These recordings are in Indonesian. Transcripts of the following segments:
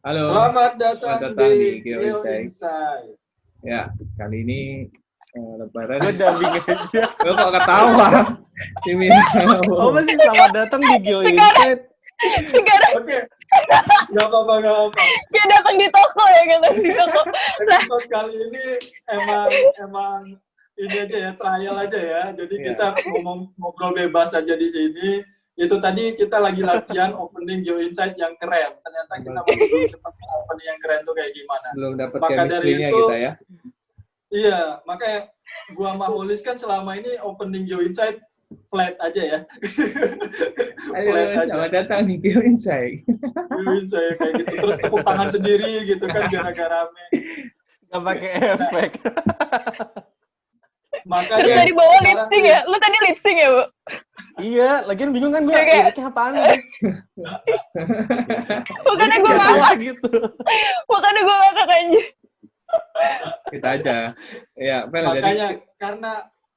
Halo, Selamat selamat datang datang di di Geo Geo Insight. Insight. Ya, kali ini Lebaran. Gue dubbing aja. Lo kok ketawa? Timmy. Apa sih selamat datang di Geo Insight? Oke, nggak apa-apa. Kayak datang di toko ya, datang di toko. Episode kali ini emang ini aja ya, trial aja ya. Jadi kita ngomong ngobrol bebas aja di sini. Itu tadi kita lagi latihan opening Geo Insight yang keren. Ternyata kita masih belum ketemu opening yang keren tuh kayak gimana. Belum dapat Maka dari chemistry-nya itu, kita ya. Iya, makanya gua sama Holis kan selama ini opening Geo Insight flat aja ya. Ayo, Flat aja. selamat datang di Geo Insight. Geo Insight kayak gitu. Terus tepuk tangan sendiri gitu kan biar agak rame. Gak pakai efek. Terus Makanya tadi bawa lip sekarang sync ya? Lu tadi lip sync ya, Bu? Iya, lagian bingung kan gue Kayak- liriknya apaan. Bukannya gue Jadi ngakak, salah gitu. bukannya gue ngakak aja. Kita aja. Ya, Pel, jadi makanya karena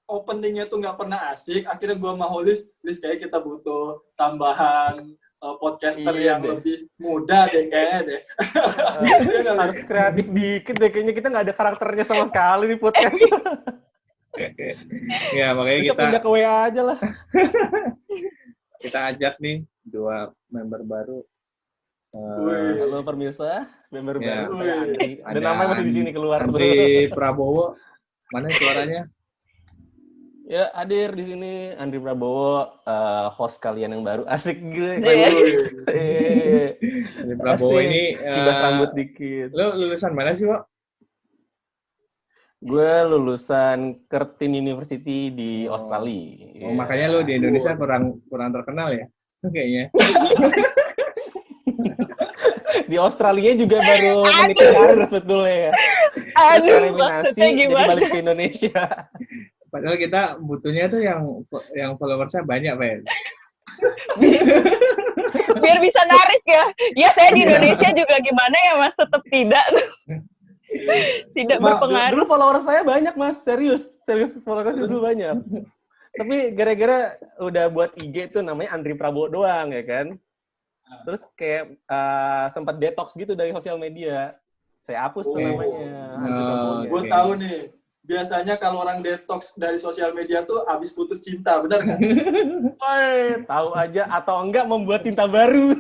openingnya tuh nggak pernah asik, akhirnya gua sama Holis kayak kita butuh tambahan podcaster Iya yang deh. lebih muda deh kayaknya deh. Iya nggak, Harus kreatif dikit deh. Kayaknya kita gak ada karakternya sama sekali di podcast. ya makanya Bisa pindah ke WA aja lah. kita ajak nih dua member baru. Wih. Halo pemirsa, member Ya. baru saya Andri. Ada Dan namanya masih di sini keluar tuh. Andri Prabowo. Mana suaranya? Ya, hadir di sini Andri Prabowo, host kalian yang baru. Asik gue. Iya. Andri Prabowo Asik. ini Kibas rambut dikit. lo lulusan mana sih, Wak? Gue lulusan Curtin University di Australia. Oh, makanya lo di Indonesia kurang terkenal ya? Kayaknya. Di Australia juga baru menikah karir sebetulnya ya. Terus Aduh, eliminasi, maksudnya jadi gimana? balik ke Indonesia. Padahal kita butuhnya tuh yang followersnya banyak, Pel. Biar bisa narik ya. Ya, saya di Indonesia juga gimana ya, Mas? Tetap tidak. Tidak Cuma berpengaruh. Dulu follower saya banyak, Mas. Serius follower saya dulu banyak. Tapi gara-gara udah buat IG tuh namanya Andri Prabowo doang ya kan. Terus kayak sempat detox gitu dari sosial media. Saya hapus tuh Oh. namanya. Andri Prabowo. Gue Oke. tahu nih. Biasanya kalau orang detox dari sosial media tuh abis putus cinta, benar nggak? Woi, tahu aja atau enggak membuat cinta baru.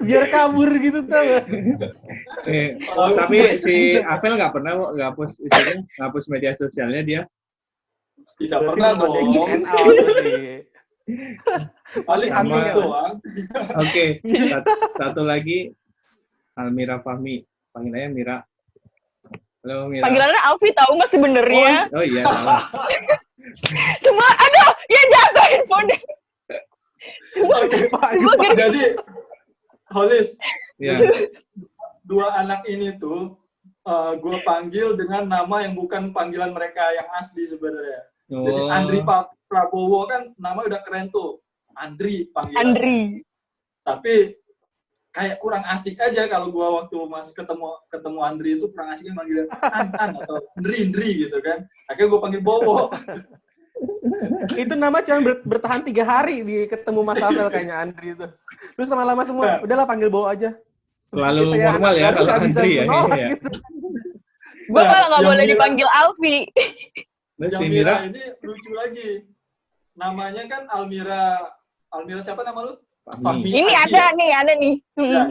Biar kabur gitu tau gak? Tapi si Apel nggak pernah Wak, ngapus media sosialnya dia. Tidak pernah dong. In out berarti. Paling Sama. ambil doang. Oke, satu lagi Almira Fahmi. Panggilannya Mira. Halo Mira. Panggilannya Alfi tahu nggak sebenarnya? Oh iya, salah. Cuma, aduh, ya jatuh handphone. Oke, Cuma jadi Holis, Ya. dua anak ini tuh gue panggil dengan nama yang bukan panggilan mereka yang asli sebenarnya. Jadi Oh. Andri Prabowo kan nama udah keren tuh, Andri panggilan. Andri. Tapi kayak kurang asik aja kalau gue waktu masih ketemu Andri itu kurang asik manggilnya An atau Ndri gitu kan. Akhirnya gue panggil Bowo. Itu nama cuma bertahan 3 hari di ketemu Mas Apel kayaknya Andri itu. Terus lama-lama semua, udahlah panggil Bowo aja. Selalu Kita formal ya anak baru kalau nggak bisa Andri ya. menolak Iya. gitu. Gue malah nggak yang boleh Mira- dipanggil Alfi. Terus Yang si Mira Mira, ini lucu lagi. Namanya kan Almira siapa nama lu? Fahmi. Ini Aji ada ya? nih, ada nih. Ya.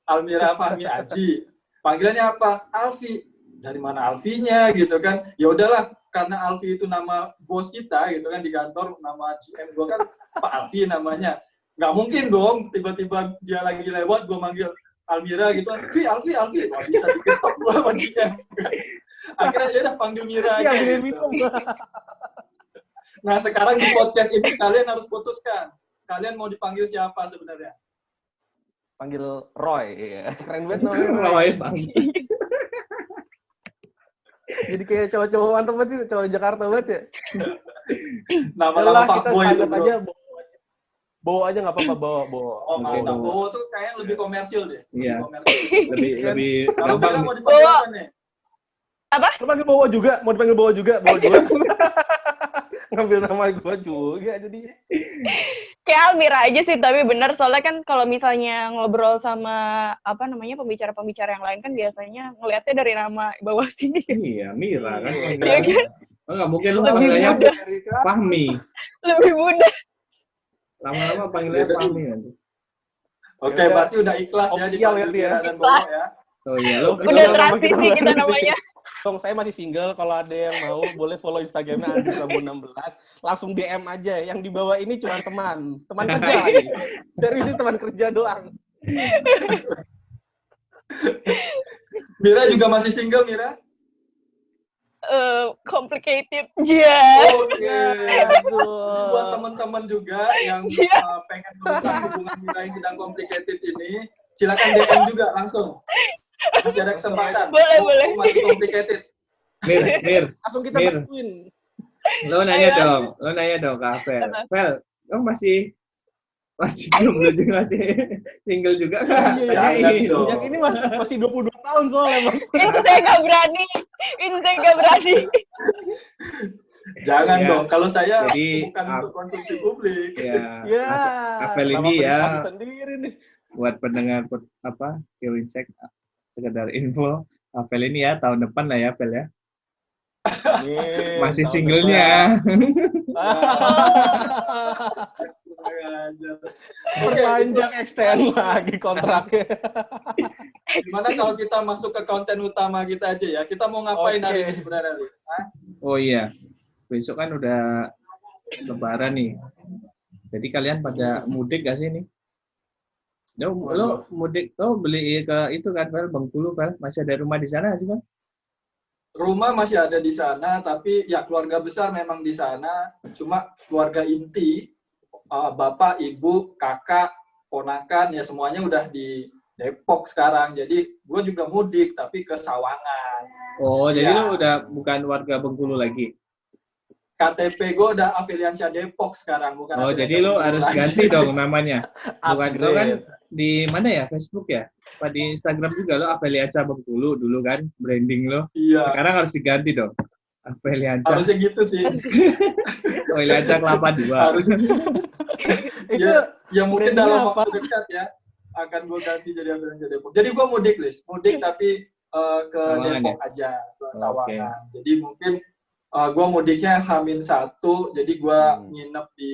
Almira Fahmi Aji. Panggilannya apa? Alfi. Dari mana Alfinya gitu kan? Ya udahlah, karena Alfi itu nama bos kita gitu kan di kantor, nama GM gue kan Pak Alfi namanya. Nggak mungkin dong tiba-tiba dia lagi lewat gue manggil Almira gitu kan. Alfi. Wah, bisa diketok gue sama dia. Akhirnya ya udah panggil Mira Iya, aja. ambilin gitu. minum. Nah, sekarang di podcast ini kalian harus putuskan. Kalian mau dipanggil siapa sebenarnya? Panggil Roy, iya. Keren banget namanya Roy. Roy Bang. Jadi kayak cowok-cowok mantep banget itu, cowok Jakarta banget ya. Nama-nama Yalah, Pak kita Boy itu, standar bro. aja, Bowo aja nggak apa-apa, Bowo. Oh, mantap. Bowo. Bowo tuh kayaknya lebih komersil deh. Iya. Lebih komersil. Lebih Kalau gampang. Mira mau dipanggil Bowo. apa nih? Lu panggil Bowo juga? Mau dipanggil Bowo juga? Bowo juga. Ngambil nama gua juga jadi. kayak Almira aja sih, tapi benar soalnya kan kalau misalnya ngobrol sama pembicara-pembicara yang lain kan biasanya ngelihatnya dari nama bawah sini. Iya, Mira kan. Iya kan? Oh, nggak mungkin lu Lebih panggilannya mudah. Fahmi. Lebih mudah. Lama-lama panggilannya Fahmi nanti. Oke, Ya udah. berarti udah ikhlas ya Official dipanggil ya, dia. Mira dan Bowo ya. Oh iya, lu Udah Udah nama transisi kita kita baru. namanya. Tong, saya masih single. Kalau ada yang mau, boleh follow Instagramnya Andri Prabowo 16. Langsung DM aja. Yang di bawah ini cuma teman kerja lagi. Dari sini teman kerja doang. Mira juga masih single, Mira? Complicated. Iya. Oke. Aduh. Buat teman-teman juga yang Iya. pengen merusak hubungan Mira yang sedang complicated ini, silakan DM juga langsung. Masih ada kesempatan. Boleh, boleh. Masih complicated. Mir, Langsung kita Mir. bantuin. lo nanya Ayo. dong, lo nanya dong ke Avel. Apa? Vel, lo masih jomblo juga, masih single juga kan? Iya, jangan Tanyain dong. Yang ini masih 22 tahun soalnya, Mas. Ini saya nggak berani. Jangan Ya. dong. Kalau saya Jadi, bukan untuk konsumsi publik. Ya, Ya. Avel kenapa ini ya, privasi sendiri nih. buat pendengar Kewincheck, sekedar info, Avel ini ya tahun depan lah ya, Avel ya. Nih, Masih tahun singlenya. Perpanjang extend lagi kontraknya. Gimana kalau kita masuk ke konten utama kita aja ya? Kita mau ngapain Oke. hari ini sebenarnya, Lis? Hah? Oh iya, besok kan udah Lebaran nih. Jadi kalian pada mudik gak sih nih? Lo mudik, lo beli ke itu kan, Vel, Bengkulu, Vel? Masih ada rumah di sana sih, kan? Rumah masih ada di sana, tapi ya keluarga besar memang di sana. Cuma keluarga inti, bapak, ibu, kakak, ponakan, ya semuanya udah di Depok sekarang. Jadi gue juga mudik, tapi ke Sawangan. Oh, jadi Iya. lo udah bukan warga Bengkulu lagi? KTP gue udah Afiliansia Depok sekarang, bukan Oh, Afiliansia jadi lo Bengkulu harus lagi. ganti dong namanya. Bukan lo kan Upgrade. di mana ya? Facebook ya? Apa di Instagram juga lo Afiliansia Bengkulu dulu kan branding lo. Iya, Sekarang harus diganti dong. Afiliansia harusnya gitu sih. Afiliansia Kelapa 2. Harus. Itu Ya mungkin brandnya dalam apa? waktu dekat ya akan gue ganti jadi Afiliansia Depok. Jadi gue mudik, Lis. Mudik tapi ke Sawangan Depok ya? aja, ke Oke. Sawangan. Jadi mungkin gue mudiknya H-1, jadi gue nginep di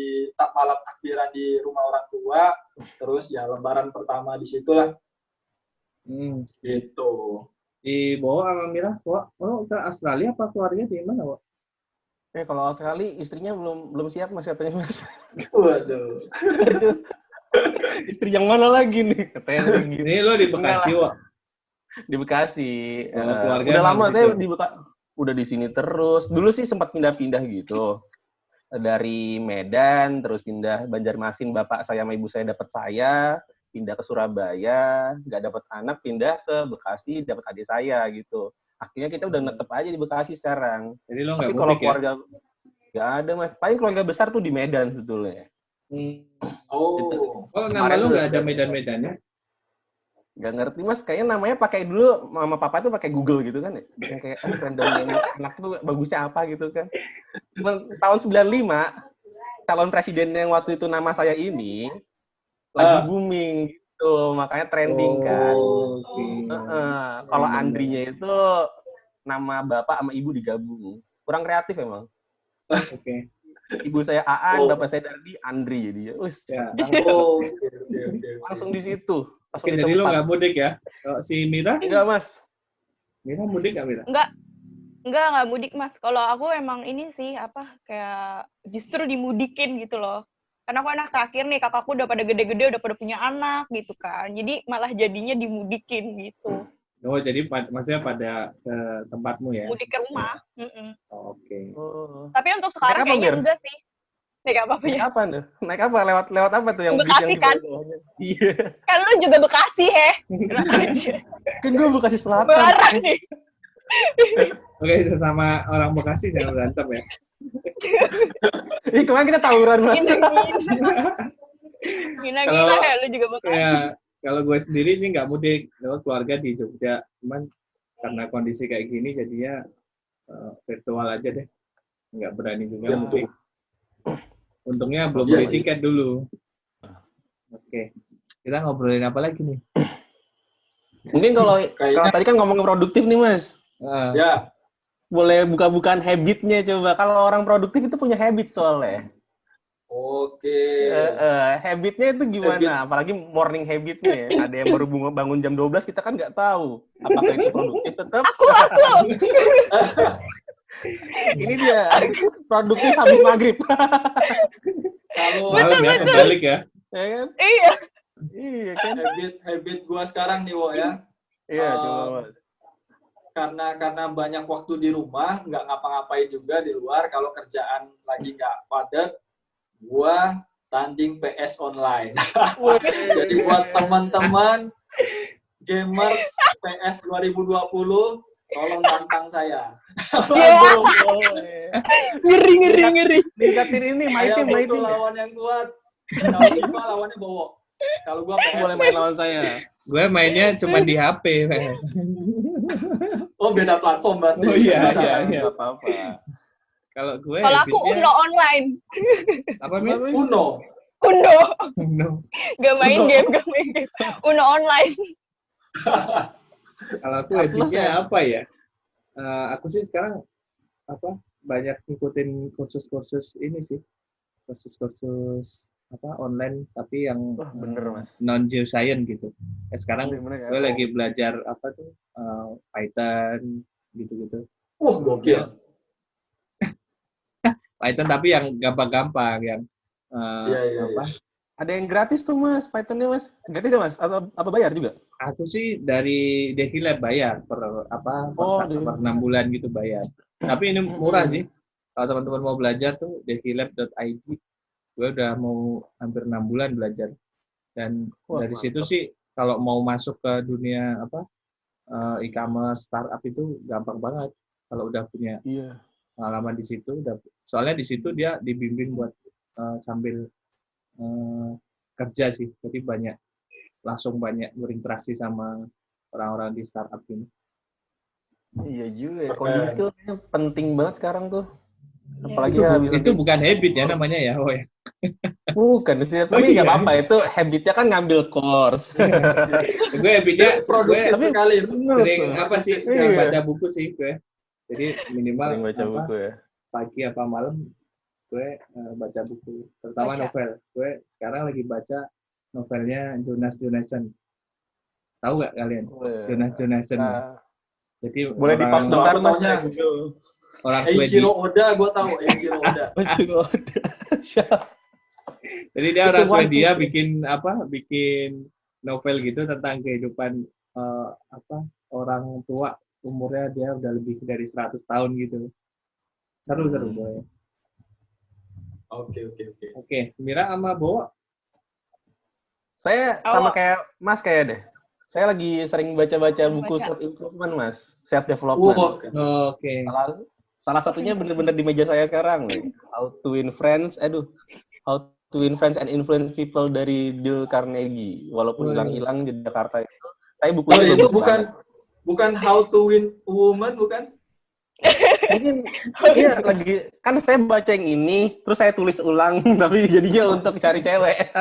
malam takbiran di rumah orang tua, terus ya lebaran pertama di situlah. Gitu. Di Bowo sama Mira, lo ke Australia apa keluarga di mana, Bo? kalau sekali istrinya belum siap Mas katanya, Mas. Waduh. Aduh. Istri yang mana lagi nih? Katanya gitu. Ini lo di Bekasi, Wo. Di Bekasi. Oh, keluarga Udah emang lama di saya situ. udah di sini terus. Dulu sih sempat pindah-pindah gitu. Dari Medan, terus pindah Banjarmasin, bapak saya sama ibu saya dapat saya, pindah ke Surabaya, nggak dapat anak, pindah ke Bekasi, dapat adik saya gitu. Akhirnya kita udah netep aja di Bekasi sekarang. Jadi lo Tapi nggak kalau mudik ya? keluarga nggak ada, Mas. Paling keluarga besar tuh di Medan sebetulnya. Oh. Oh, nama lo nggak ada medan-medannya? Nggak ngerti, Mas. Kayaknya namanya pakai dulu, mama papa tuh pakai Google gitu kan. Yang kayak random name anak tuh bagusnya apa gitu kan. Tahun 95, calon presiden yang waktu itu nama saya ini lagi booming gitu. Makanya trending kan. Oke. Kalau Andrinya itu nama bapak sama ibu digabung. Kurang kreatif emang. Oke. Ibu saya Aan, bapak saya Dardi, Andri jadi. Ya. Oh, oke. Langsung di situ. Langsung Oke, di jadi lo tempat. nggak mudik ya? Kalau si Mira? Enggak, Mas. Mira mudik nggak, Mira? Enggak mudik, Mas. Kalau aku emang ini sih kayak justru dimudikin gitu loh. Karena aku anak terakhir nih, kakakku udah pada gede-gede, udah pada punya anak gitu kan. Jadi malah jadinya dimudikin gitu. Oh, jadi maksudnya pada ke tempatmu ya? Mudik ke rumah. Oke. Tapi untuk sekarang Naik apa, kayaknya Mir? enggak sih. Naik apa Naik ya? apa tuh? Naik apa? Lewat apa tuh yang Bekasi yang di kan? bawahnya? Iya. Kan lu juga Bekasi, Enak aja. Kan gue Bekasi Selatan. Barang nih. Oke, sesama orang Bekasi jangan berantem ya. Kemarin kita tawuran, Mas. Gina-gina ya, lu juga Bekasi. Ya, kalau gue sendiri sih nggak mudik, kalau keluarga di Jogja. Cuman karena kondisi kayak gini jadinya virtual aja deh. Nggak berani juga mudik. Untungnya belum Iya beli sih. tiket dulu. Oke. Kita ngobrolin apa lagi nih? Mungkin kalau Kayaknya- tadi kan ngomongin produktif nih, Mas. Ya, Boleh buka-bukaan habitnya coba. Kalau orang produktif itu punya habit soalnya. oke. Habitnya itu gimana? Apalagi morning habitnya ya. Ada yang baru bangun jam 12, kita kan nggak tahu. Apakah itu produktif tetap? Aku. Ini dia, produktif habis maghrib. Kalau Malam ya, kebalik ya. Ya kan? Iya. Iya kan? habit gua sekarang nih, Wo ya. Iya, coba Mas. Karena banyak waktu di rumah, nggak ngapa-ngapain juga di luar. Kalau kerjaan lagi nggak padat, gua tanding PS online. Jadi buat teman-teman gamers PS 2020, tolong tantang saya. Ngeri. Ningkatin ini, my Saya team. butuh lawan yang kuat. Kalau FIFA lawannya Bowo. Kalau gua PS. Boleh main lawan saya. Gue mainnya cuma di HP. Oh, beda platform berarti. Oh, iya, Bisa. iya. Nggak apa-apa. Kalau gue Kalau aku habitnya- Uno online. apa Min? Uno. Uno. No. Gak main Uno. game. Uno online. Kalau aku Atlas habitnya ya? apa ya? Aku sih sekarang banyak ngikutin kursus-kursus ini sih. Kursus-kursus online tapi yang Wah, bener, Mas. non geoscience gitu. Sekarang Bener-bener gue ya. lagi belajar Python gitu-gitu. Gokil. Python tapi yang gampang-gampang yang Iya. Ada yang gratis tuh, Mas. Python-nya, Mas. Gratis ya, Mas? Atau apa bayar juga? aku sih dari DeviLab bayar per Oh, per 6 bulan gitu bayar. Tapi ini murah sih. Kalau teman-teman mau belajar tuh devilab.id. Gue udah mau hampir 6 bulan belajar. Dan Wah, dari mantap. situ sih kalau mau masuk ke dunia e-commerce startup itu gampang banget. Kalau udah punya Iya. pengalaman di situ, soalnya di situ dia dibimbing buat sambil kerja sih. Jadi langsung banyak berinteraksi sama orang-orang di startup ini. Iya juga ya. Coding skill kayaknya penting banget sekarang tuh. Apalagi Itu bukan habit ya namanya ya, oh ya. Bukan sih, tapi nggak apa-apa. Itu habitnya kan ngambil course. Gue habitnya Produktif gue sekali. sering sering Iya. baca buku sih gue. Jadi minimal Sering baca buku ya. pagi apa malam gue baca buku, terutama Baca. novel. Gue sekarang lagi baca novelnya Jonas Jonasson. Tahu nggak kalian? Jonas Jonasson. Nah, Jadi boleh di pause orang, bentar, Aku Mas. taunya orang Eiichiro Swedia. Oda, gue tahu Eiichiro Oda. Jadi dia Itu orang One Swedia Piece. bikin novel gitu tentang kehidupan orang tua, umurnya dia udah lebih dari 100 tahun gitu. Seru boy. Oke. Oke, Mira sama Bowo. Saya sama kayak Mas kayak deh. Saya lagi sering baca-baca buku self improvement, Mas. Self development. Oke. Salah satunya bener-bener di meja saya sekarang nih. How to Win Friends and Influence People dari Dale Carnegie. Walaupun hilang-hilang di Jakarta itu. Tapi bukunya Itu bagus bukan How to Win Woman, bukan? Mungkin iya lagi kan saya baca yang ini terus saya tulis ulang tapi jadinya untuk cari cewek.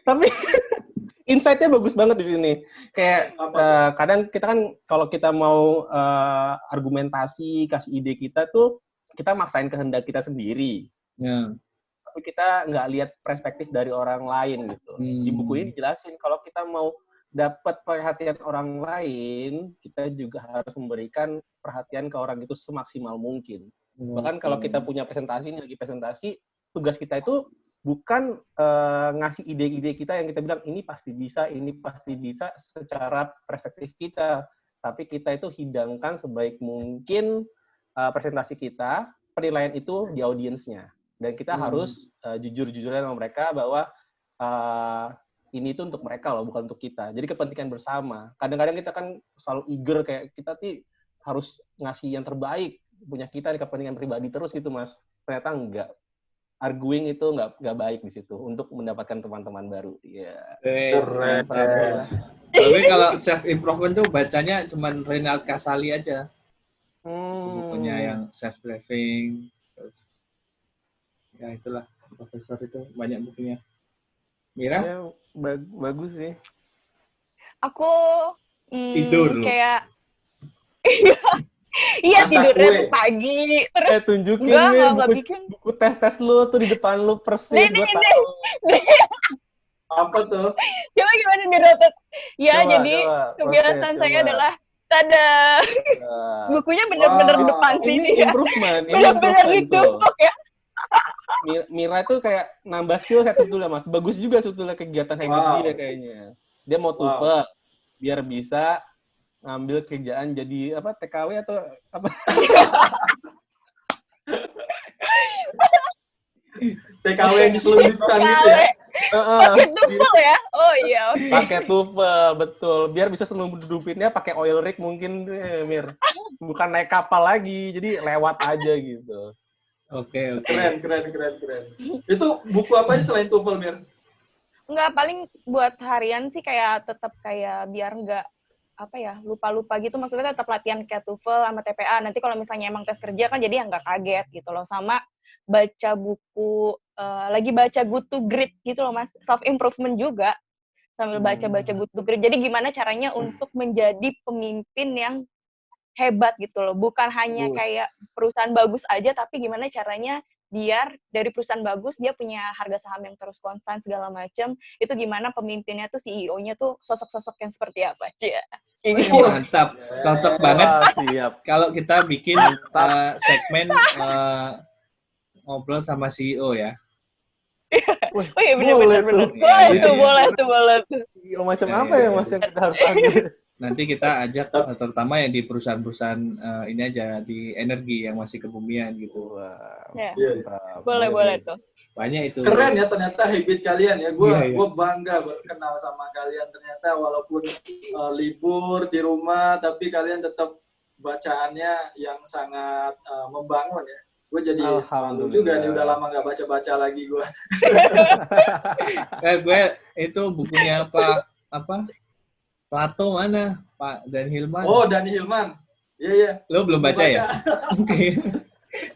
Tapi insight-nya bagus banget di sini. Kayak kadang kita kan kalau kita mau argumentasi, kasih ide kita tuh kita maksain kehendak kita sendiri. Ya. Tapi kita nggak lihat perspektif dari orang lain gitu. Di buku ini dijelasin kalau kita mau dapat perhatian orang lain, kita juga harus memberikan perhatian ke orang itu semaksimal mungkin. Bahkan kalau kita punya presentasi, tugas kita itu bukan ngasih ide-ide kita yang kita bilang ini pasti bisa secara perspektif kita. Tapi kita itu hidangkan sebaik mungkin presentasi kita, penilaian itu di audiensnya. Dan kita harus jujur-jujuran sama mereka bahwa ini tuh untuk mereka loh, bukan untuk kita. Jadi kepentingan bersama. Kadang-kadang kita kan selalu eager kayak kita tuh harus ngasih yang terbaik punya kita di kepentingan pribadi terus gitu, Mas. Ternyata enggak. Arguing itu enggak baik di situ untuk mendapatkan teman-teman baru. Iya. Keren. Tapi kalau self improvement tuh bacanya cuman Renald Kasali aja. Bukunya yang self living terus ya itulah profesor itu banyak bukunya. Mira? Ya, bagus sih. Aku Tidur lu. kayak iya Masak tidurnya kue. tuh pagi terus Tunjukin enggak Mir nggak bikin. buku tes lu tuh di depan lu persis, gue Nih, tahu. Apa tuh? coba gimana nih Rotet? Ya, Coba, jadi Rotet, kebiasaan saya coba. adalah tada Nah, bukunya bener-bener Wow. depan ini sini ya. improvement Bener-bener tuh. ditumpuk ya. Mira itu kayak nambah skill set sebetulnya, Mas. Bagus juga sebetulnya kegiatan habit Wow. dia kayaknya. Dia mau Wow. tumpek biar bisa ngambil kerjaan jadi apa TKW atau apa? TKW yang diselundupkan gitu ya. Pakai tumpuk ya. Oh iya, oke. Pakai TOEFL, betul. Biar bisa selundupinnya pakai oil rig mungkin, Mir. Bukan naik kapal lagi, jadi lewat aja gitu. Oke. Keren. Itu buku apa aja selain TOEFL, Mir? Enggak, paling buat harian sih kayak tetap kayak biar enggak apa ya, lupa-lupa gitu. Maksudnya tetap latihan kayak TOEFL sama TPA. Nanti kalau misalnya emang tes kerja kan jadi enggak kaget gitu loh. Sama baca buku, lagi baca Good to Great gitu loh, Mas. Self improvement juga sambil baca-baca Good to Great. Jadi gimana caranya untuk menjadi pemimpin yang hebat gitu loh. Bukan hanya kayak perusahaan bagus aja, tapi gimana caranya biar dari perusahaan bagus dia punya harga saham yang terus konstan segala macam. Itu gimana pemimpinnya tuh CEO-nya tuh sosok-sosok yang seperti apa aja. Mantap, cocok banget. Wah, siap. Kalau kita bikin segmen ngobrol sama CEO ya. Oh iya benar. Boleh tuh. Boleh tuh. CEO macam apa ya Mas yang kita harus ambil? Nanti kita ajak terutama yang di perusahaan-perusahaan ini aja di energi yang masih kebumian gitu. Ya. Iya. Boleh tuh. Banyak itu. Keren ya ternyata habit kalian ya. Gue Iya. bangga berkenal sama kalian. Ternyata walaupun libur di rumah, tapi kalian tetap bacaannya yang sangat membangun ya. Gue jadi malu juga nih, udah lama nggak baca-baca lagi gue. Gue itu bukunya apa? Plato mana? Pak Dan Hilman. Oh, Dani Hilman. Iya. Lo belum baca ya? Oke.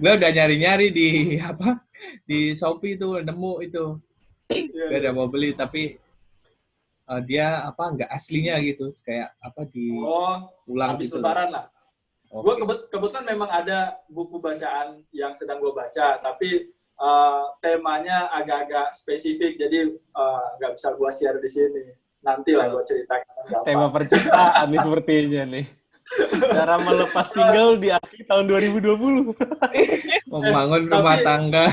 Gue udah nyari-nyari di Shopee tuh nemu itu. Gue udah mau beli tapi dia nggak aslinya gitu, kayak ulang habis gitu. Lebaran lah. Okay. Gue kebetulan memang ada buku bacaan yang sedang gue baca, tapi temanya agak-agak spesifik, jadi nggak bisa gue share di sini. Nanti lah gue ceritakan. Tema percintaan nih sepertinya nih. Cara melepas single di akhir tahun 2020. Membangun rumah tangga.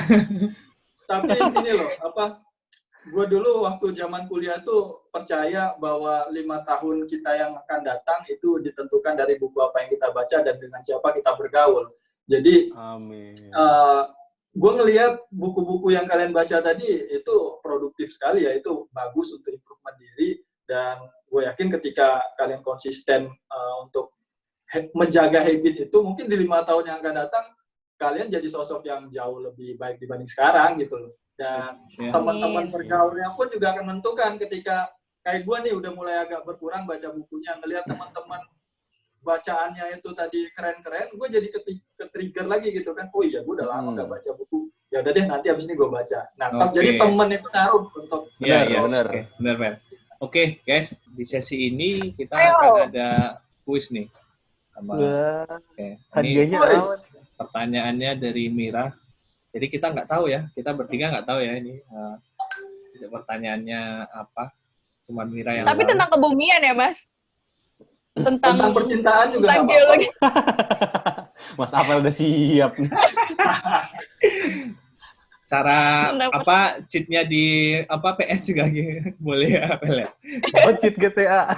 Tapi ini loh, gue dulu waktu zaman kuliah tuh percaya bahwa 5 tahun kita yang akan datang itu ditentukan dari buku apa yang kita baca dan dengan siapa kita bergaul. Jadi, amin. Gue ngelihat buku-buku yang kalian baca tadi itu produktif sekali ya, itu bagus untuk improvement diri, dan gue yakin ketika kalian konsisten untuk menjaga habit itu, mungkin di 5 tahun yang akan datang kalian jadi sosok yang jauh lebih baik dibanding sekarang gitu loh. Dan teman-teman bergaulnya pun juga akan menentukan. Ketika kayak gue nih udah mulai agak berkurang baca bukunya, ngelihat teman-teman bacaannya itu tadi keren-keren, gue jadi ke-trigger lagi gitu kan. Oh iya, gue udah lama gak baca buku. Ya udah deh, nanti abis ini gue baca. Nah, jadi temen itu ngaruh untuk Benar. Oke, guys, di sesi ini kita akan ada kuis nih. Hadiahnya pertanyaannya dari Mira. Jadi kita nggak tahu ya, kita bertiga nggak tahu ya ini pertanyaannya apa. Cuma Mira yang Tapi tahu. tentang kebumian ya, Mas? Tentang percintaan juga nggak apa-apa. Mas Apel udah siap. Cara cheatnya di PS juga boleh ya, Apel ya? Oh, cheat GTA.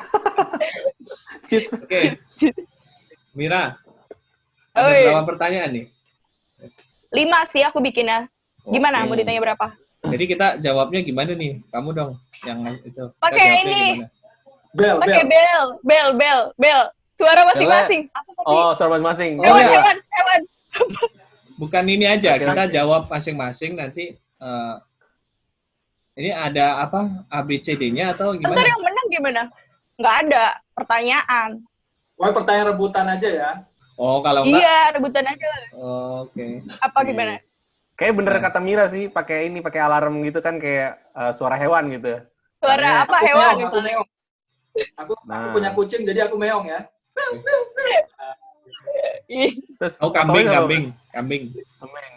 Cheat. Oke. Mira, ada berapa pertanyaan nih? 5 sih aku bikinnya. Gimana? Mau ditanya berapa? Jadi kita jawabnya gimana nih? Kamu dong yang itu. Pakai ini. Pakai bel. Suara masing-masing. Oh, suara masing-masing. Hewan. Bukan ini aja, kita jawab masing-masing nanti. Ini ada ABCD-nya atau gimana? Ntar yang menang gimana? Nggak ada pertanyaan. Wah, pertanyaan rebutan aja ya. Oh, kalau enggak? Iya, rebutan aja. Oke. Apa gimana? Kayak bener kata Mira sih, pakai alarm gitu kan kayak suara hewan gitu. Suara apa hewan Aku misalnya? meong. Aku punya kucing, jadi aku meong ya. Terus Oh, Mas Owen apa? kambing. Kambing,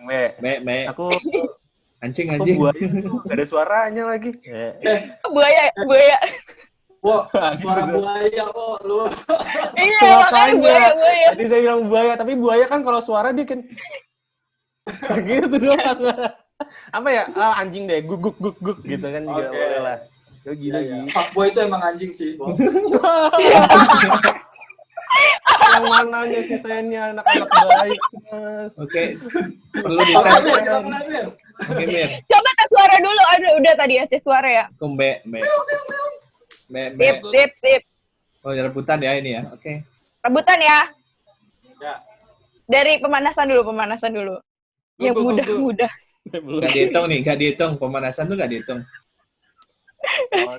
Me. Aku Anjing. buaya tuh gak ada suaranya lagi. Buaya. Wah, suara buaya kok lu. Iya, makanya buaya. Tadi saya bilang buaya, tapi buaya kan kalau suara dia kan gitu doang. Apa ya? Anjing deh, guguk gitu kan juga Oke. boleh lah. Yo gila Iya. gitu. Fuckboy itu emang anjing sih, Bo. Yang mananya sih saya ini anak-anak baik, Mas. Oke. Perlu Oke, dites. Mir, kita mulai, Mir. Oke, Mir. Coba tes suara dulu. Udah tadi ya tes suara ya. Me. Sip. Oh, rebutan ya ini ya. Oke. Rebutan ya. Ya. Dari pemanasan dulu. Yang mudah-mudah. Nggak dihitung. Pemanasan tuh nggak dihitung.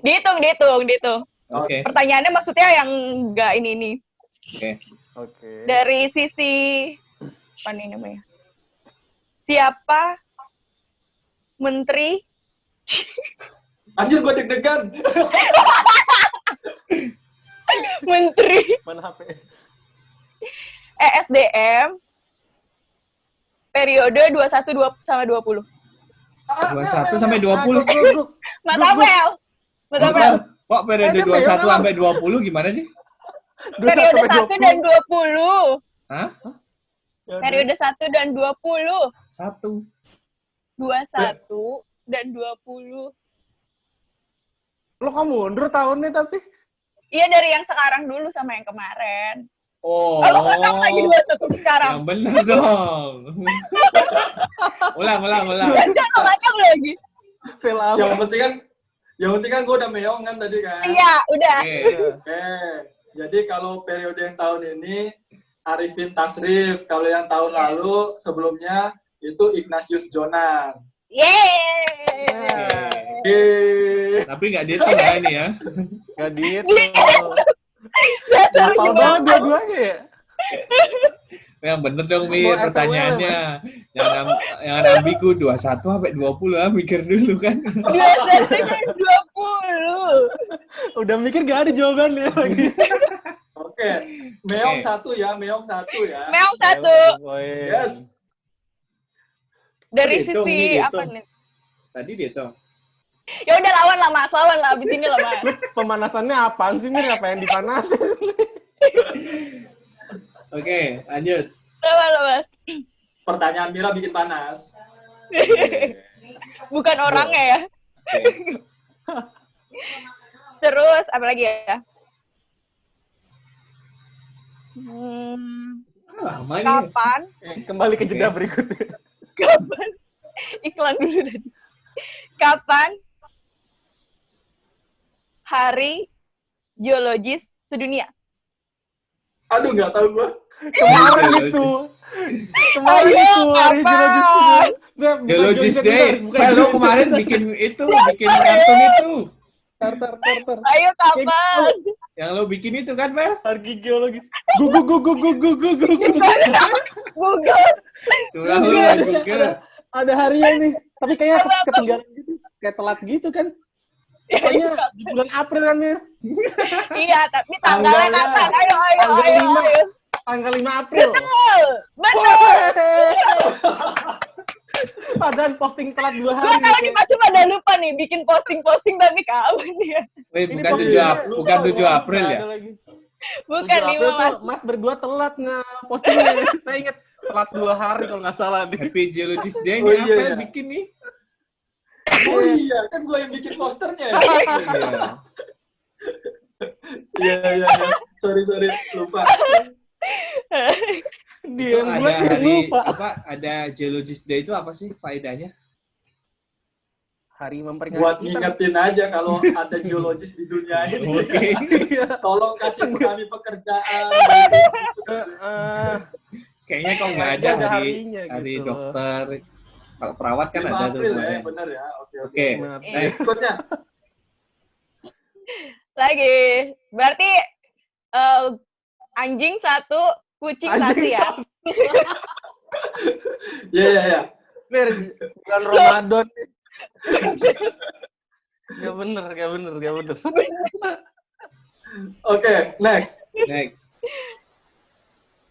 Dihitung. Oke. Pertanyaannya maksudnya yang enggak ini. Oke. Dari sisi apa nih namanya? Siapa menteri Anjir, gua deg-degan. menteri Mana HP? ESDM periode 21 sama 20? 21 sampai 20. Mas Apel. Kok periode 21 sampai 20 gimana sih? Periode 1 dan 20. Hah? Periode 1 dan 20. 1. 21 dan 20. Lo kamu mundur tahunnya tapi. Iya, dari yang sekarang dulu sama yang kemarin. Oh. Lo nggak tahu lagi 21 sekarang. Yang benar dong. ulang. Jangan nggak tahu lagi. Fail apa? Yang penting kan gua udah meong kan tadi kan. Iya, udah. Oke. Jadi kalau periode yang tahun ini Arifin Tasrif, kalau yang tahun lalu sebelumnya itu Ignatius Jonan. Yeay. Tapi nggak dihitung ya ini ya. Gak dihitung. Hafal banget dua-duanya ya? Yang bener dong, Mir, pertanyaannya. Jangan ambigu 21 sampai 20 ya, mikir dulu kan. 21 dan 20. Udah mikir gak ada jawabannya lagi. Oke. Meong Oke. satu ya. Meong 1. Yes. Dari Dihitung, sisi nih, apa dihitung. nih? Tadi dihitung. Ya udah lawan lah Mas, abis ini lah Mas. Pemanasannya apaan sih, Mir? Apa yang dipanasin? Oke, lanjut. Lawan lah Mas. Pertanyaan Mira bikin panas. Bukan orangnya ya. Oke. Terus apa lagi ya? Lama nih. Kapan? Kembali ke jeda berikutnya. Kapan? Iklan dulu tadi. Kapan Hari Geologis Sedunia? Aduh, nggak tahu gua. Kemarin itu. Hari kapan? Geologis Day. Lo kemarin bikin kartun itu. Tar. Ayo kapan? Yang lo bikin itu kan, Mel? Hari geologis. Google. Google. Curang lo main Google. Ada harinya nih. Tapi kayaknya ketinggalan gitu. Kayak telat gitu kan. Pokoknya di bulan April kan, Mir. Iya, tapi tanggalnya kapan? Ayo. Tanggal 5 April. Betul. Padahal posting telat 2 hari. Gue tahu nih pasti pada lupa nih bikin posting tapi kapan dia? Wih, Ini bukan 7 April ya? Bukan 7 nih April Mas. tuh Mas berdua telat nge-postingnya. Saya ingat telat 2 hari kalau nggak salah nih. Happy Geologist Day Oh, ini iya, apa iya. yang bikin nih? Oh iya, kan gua yang bikin posternya ya. Iya. Sorry, lupa. Dia yang Itu buat ada dia hari lupa. ada Geologist Day itu apa sih faedahnya? Hari memperingati Buat kita. ngingetin aja kalau ada geologis di dunia ini. Oke. Tolong kasih kami pekerjaan. Kayaknya kok nggak ada Ada hari harinya hari gitu. dokter. Kalau perawat kan 5 ada tuh. April ya, semuanya. benar ya. Oke. Oke. Berikutnya. Lagi. Berarti anjing 1, kucing 1 ya. Iya. Mir, bulan Ramadan. Gak bener. Oke, next. Next.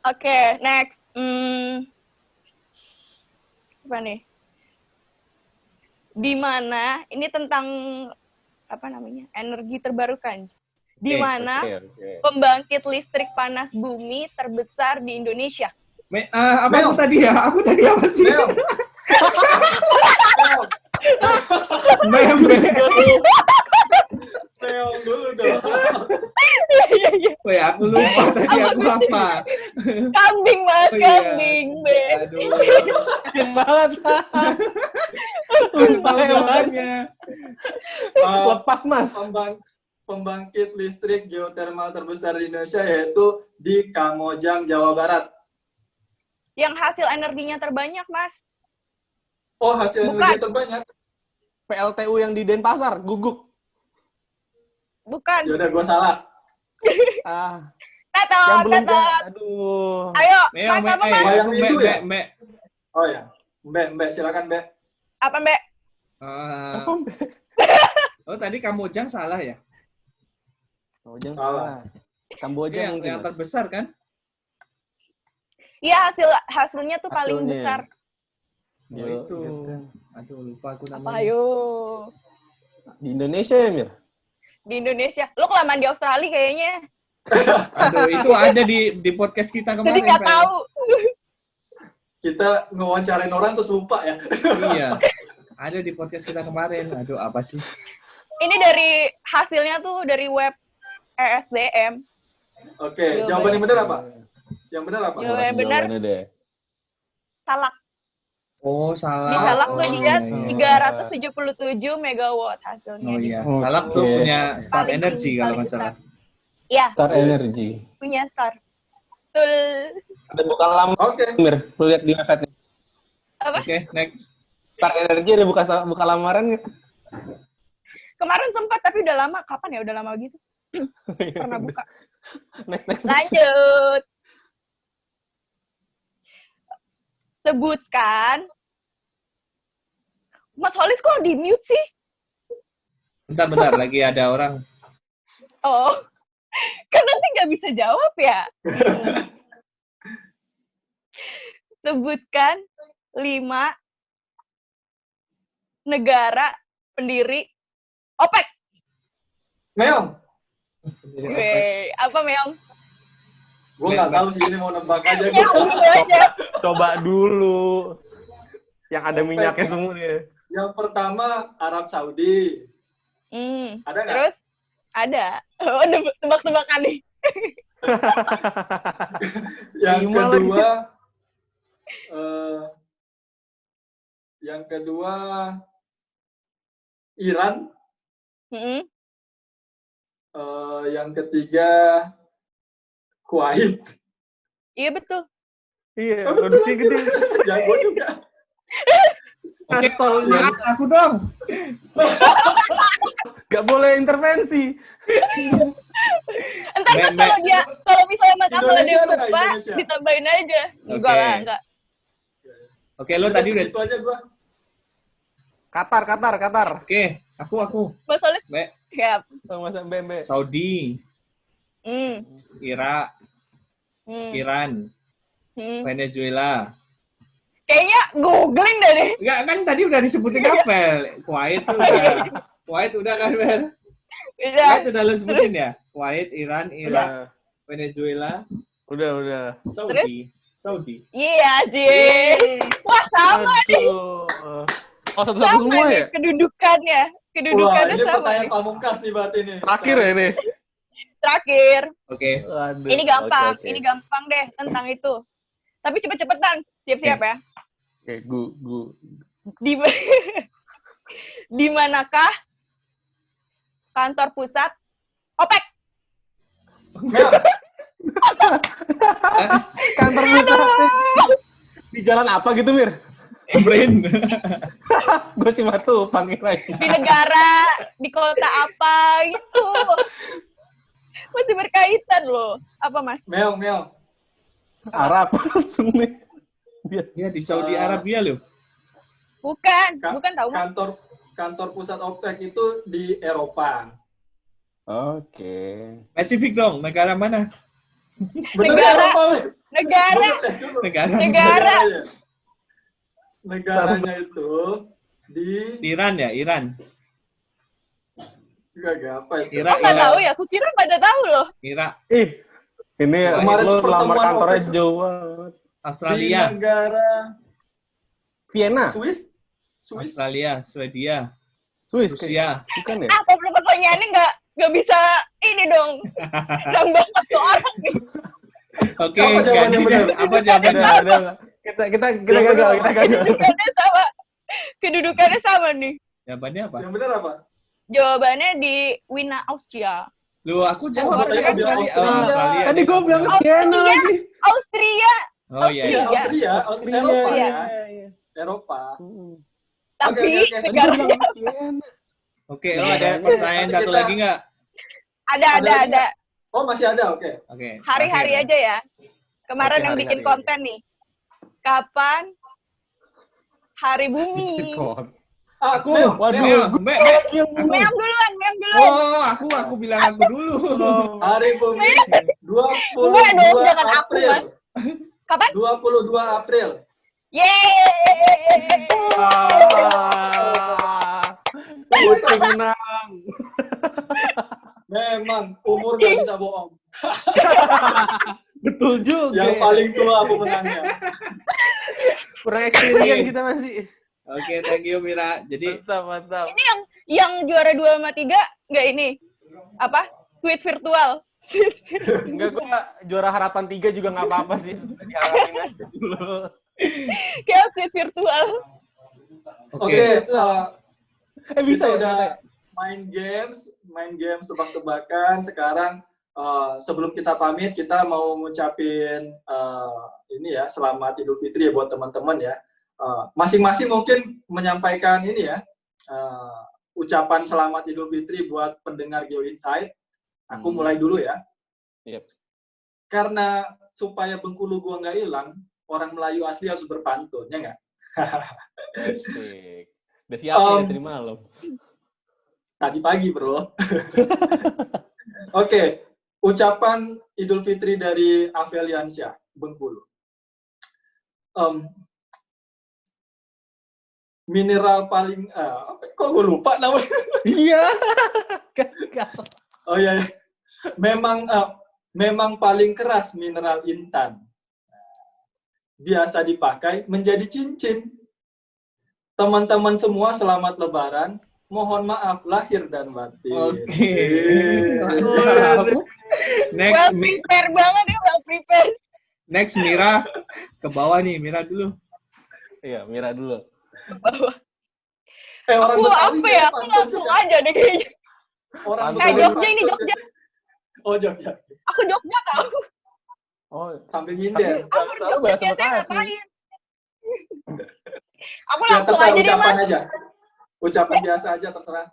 Oke, next. Apa nih? Di mana ini tentang apa namanya? Energi terbarukan. Di mana Oke. pembangkit listrik panas bumi terbesar di Indonesia? Apa Mel. aku tadi ya? Aku tadi apa sih? Mel. Mel. Mel dulu dong. Iya. Weh, aku lupa tadi aku apa. Kambing, Mas, Oh, iya. kambing, Be. Aduh. Keren banget. Aku tahu jawabannya. Lepas, Mas. Pembangkit listrik geotermal terbesar di Indonesia yaitu di Kamojang, Jawa Barat. Yang hasil energinya terbanyak, Mas. Oh, hasil Bukan. energi terbanyak. PLTU yang di Denpasar, guguk. Bukan. Ya udah, gue salah. Tetot, Yang belum tetot. aduh. Ayo, Meo, Mas, apa, Mas? Wayang aku Windu ya? Mbak. Oh ya, Mbak, silakan Mbak. Apa, Mbak? Apa? Oh, tadi Kamojang salah ya? Kamojang Salah. Kamboja Iya, mungkin, yang Mas. terbesar kan? Iya, hasilnya tuh paling Hasilnya. besar. Oh, Yo, itu. gitu. Aduh, lupa aku Apa, namanya. ayo? Di Indonesia ya, Mir? Di Indonesia. Lo kelamaan di Australia kayaknya. Aduh, itu ada di podcast kita kemarin. Jadi nggak Fel. tahu. Kita ngewawancarain orang terus lupa ya. Iya. Ada di podcast kita kemarin. Aduh, apa sih? Ini dari hasilnya tuh dari web ESDM. Oke, Yo, jawaban yang Mbak. benar apa? Yang benar apa? Yo, yang benar. Jawabannya deh. Salak. Oh, salah. Di Salak tuh dia iya. 377 megawatt hasilnya. Oh di iya, Oke. Salak tuh punya Star Paling Energy tinggi, kalau paling nggak salah. Iya, Star Energy. punya Star. Betul. Ada buka lama, Oke. Mir. Lu lihat di website. Apa? Oke, next. Star Energy ada buka lamaran nggak? Kemarin sempat tapi udah lama. Kapan ya? Udah lama gitu. Pernah buka. Next. Lanjut. Sebutkan. Mas Holis kok di mute sih? Bentar, lagi ada orang. Oh. Kan nanti nggak bisa jawab ya. Sebutkan 5 negara pendiri OPEC. Meong, Weh, apa Meong? gue nggak tahu sih, ini mau nebak aja. Ya, gitu aja. Coba dulu. Yang ada minyaknya semua nih. Yang pertama Arab Saudi. Ada nggak? Terus ada. Oh, tebak-tebakan nih. Yang kedua Iran. Mm-mm. Yang ketiga Kuwait. Iya betul. Iya, produksi gede. Jago juga. Oke, Asalnya. aku dong. Gak boleh intervensi. Entar Mas Mbak, kalau misalnya Mas Akmal ada Indonesia yang ada nggak lupa, Indonesia? ditambahin aja. Enggak Oke. lah, enggak. Oke, lo tadi udah. Itu aja gua. Qatar. Oke, aku. Mas Holis, Mbak, siap. Sama Mbembe. Saudi, Hmm. Irak, Hmm. Iran, Hmm. Venezuela. Kayaknya googling deh nih. Enggak, kan tadi udah disebutin Apel. Kuwait tuh udah. Kuwait udah kan, Bel? Udah. Kuwait udah lo sebutin ya? Kuwait, Iran, Irak, Venezuela, Udah. Saudi. Iya, Ji. Wah, sama nih. Aduh. Oh, satu-satu Sama semua nih ya? kedudukannya. Wah, Kedudukannya ini sama pertanyaan nih. pamungkas nih berarti nih. Terakhir ya ini? Terakhir. Oke. Aduh. Ini gampang. Oke. Ini gampang deh tentang itu. Tapi cepet-cepetan. Siap-siap ya. Oke, gu. Di di manakah kantor pusat OPEC? Kantor pusat di jalan apa gitu, Mir? Brain. Gue sih matu panggil lagi. Di negara, di kota apa gitu. Masih berkaitan loh. Apa, Mas? Meong. Arab langsung nih. Dia di Saudi Arabia loh. Bukan Ka- bukan tahu Mas. kantor pusat OPEC itu di Eropa. Oke. Spesifik dong, negara mana? Bener Negara. Eropa, Weh. Negara. Gua ngetes dulu. Negara. Negara. Negaranya itu di Iran ya, Iran. Gak apa itu. Irak, Oh nggak Irak. tahu ya, aku kira pada tahu loh. Irak, Ini Kemarin lu pertemuan lamar kantornya OPEC. jauh banget. Di Australia, negara Vienna, Swiss. Australia, Swedia, Swiss, Rusia. bukan ya? Ah, kalau pertanyaannya nggak bisa ini dong. Nambah satu orang nih. Oke, Apa jawabannya ganti benar? deh. Apa jawabannya? Udah. Kita gagal, kita gagal. Kedudukannya sama nih. Jawabannya apa? Yang benar apa? Jawabannya di Wina, Austria. Lu aku jawab tadi kan gua bilang Australia. Oh, Australia. Australia. Tadi gue bilang Vienna lagi. Austria. Oh iya. Iya, iya. Austria, Eropa Iya. ya. Eropa. Tapi Oke. negaranya Vienna. Oke, lo ada pertanyaan Nanti satu kita- lagi nggak? ada. Oh, masih ada, oke. Oke. Hari-hari terakhir. aja ya. Kemarin Oke, yang bikin hari-hari. konten nih. Kapan Hari Bumi? Aku. Waduh, Mbak. Meong duluan. Oh, aku bilang aku dulu. Hari Bumi Enggak 22 dong, jangan aku, April. Mas. Kapan? 22 April. Yeay! Kucing menang. Memang umur gak bisa bohong. Betul juga. Yang paling tua pemenangnya. Kurang experience kita masih. Oke, thank you Mira. Jadi Mantap. Ini yang juara 2 sama 3 nggak ini? Apa? Tweet virtual. Enggak, gua juara harapan 3 juga nggak apa-apa sih. Diharapin aja dulu. Kayak tweet virtual. Oke, Bisa kita ya? udah main games tebak-tebakan. Sekarang sebelum kita pamit, kita mau ngucapin ini ya, selamat Idul Fitri ya buat teman-teman ya. Masing-masing mungkin menyampaikan ini ya, ucapan selamat Idul Fitri buat pendengar Geo Insight. Aku mulai dulu ya. Yep. Karena supaya Bengkulu gua nggak hilang, orang Melayu asli harus berpantun, ya nggak? Asik. Udah siapin ya tadi malam. Tadi pagi, bro. Oke, ucapan Idul Fitri dari Aveliansyah, Bengkulu. Mineral paling, kok gue lupa namanya? Iya. Oh iya, memang paling keras mineral intan. Biasa dipakai menjadi cincin. Teman-teman semua selamat Lebaran. Mohon maaf lahir dan batin. Oke. Mantap. Next, Well prepare banget ya, well prepare. next Mira ke bawah nih, Mira dulu. Iya, Mira dulu. Orang Aku Betawi apa dia ya? Aku pantun langsung juga. aja deh kayaknya. Orang Nah, Betawi Jogja ini, pantun Jogja. juga. Oh, Jogja. Aku Jogja tau. Oh, Sambil tapi nyinden. Aku bahasa Jogja bahasa biasanya Bekasi. ngapain? Aku Ya, langsung terserah aja deh, ucapan Mas. aja. Ucapan biasa aja, terserah.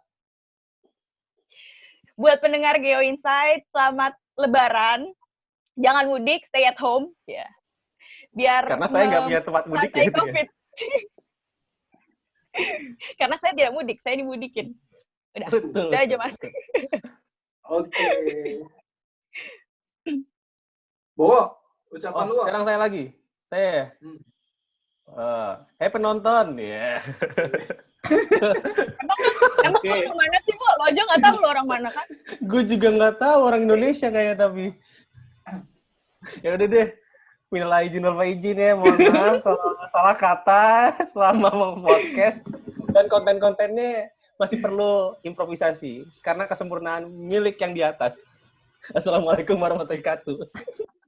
Buat pendengar Geo Insight, selamat Lebaran. Jangan mudik, stay at home. Ya. Biar Karena saya nggak punya tempat mudik ya, mengurangi itu ya. COVID. Karena saya tidak mudik, saya dimudikin. Udah, Betul. udah aja Mas. Oke. Bowo, ucapan lu. Sekarang saya lagi. Saya. Hey penonton, ya. Emang Oke. orang mana sih, Bu? Lo aja nggak tahu lo orang mana kan? Gue juga nggak tahu orang Indonesia kayaknya tapi. Ya udah deh. Minal aidin wal faizin ya, mohon maaf kalau salah kata selama mau podcast dan konten-kontennya masih perlu improvisasi karena kesempurnaan milik yang di atas. Assalamualaikum warahmatullahi wabarakatuh.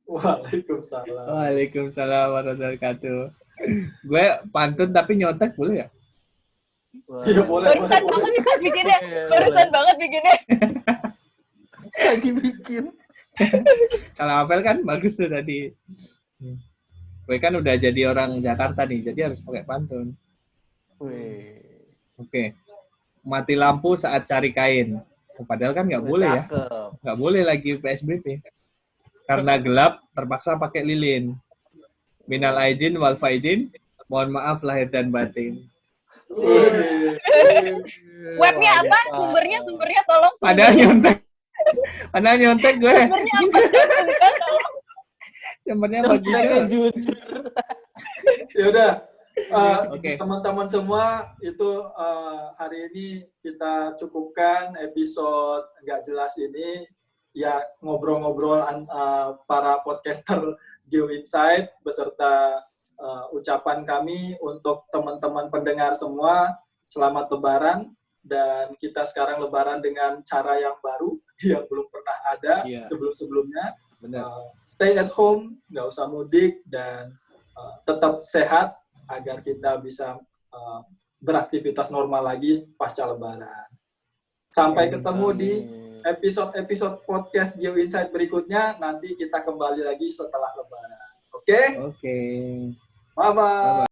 Waalaikumsalam. Waalaikumsalam warahmatullahi wabarakatuh. Gue pantun tapi nyontek boleh ya? Iya, boleh. Barusan banget nih Mas bikinnya. Iya, Barusan boleh. banget bikinnya. Lagi bikin. Kalau Apel kan bagus tuh tadi. Gue kan udah jadi orang Jakarta nih, jadi harus pakai pantun. Wih. Oke. Mati lampu saat cari kain. Padahal kan nggak boleh ya. Cakep. Nggak boleh lagi PSBB. Karena gelap, terpaksa pakai lilin. Minal aidin wal faidin, mohon maaf lahir dan batin. Wih. Webnya apa? Mantap. Sumbernya tolong. Padahal nyontek gue. Sumbernya apa? Cantumkan tolong. Sumbernya Mereka bagian. jujur. Ya udah, Oke. teman-teman semua itu hari ini kita cukupkan episode nggak jelas ini, ya ngobrol-ngobrol para podcaster Geo Insight beserta ucapan kami untuk teman-teman pendengar semua, selamat Lebaran, dan kita sekarang Lebaran dengan cara yang baru yang belum pernah ada Iya. sebelum-sebelumnya. Benar. Stay at home, nggak usah mudik, dan tetap sehat agar kita bisa beraktivitas normal lagi pasca Lebaran. Sampai ketemu di episode-episode podcast Geo Insight berikutnya. Nanti kita kembali lagi setelah Lebaran. Oke? Oke. Bye-bye.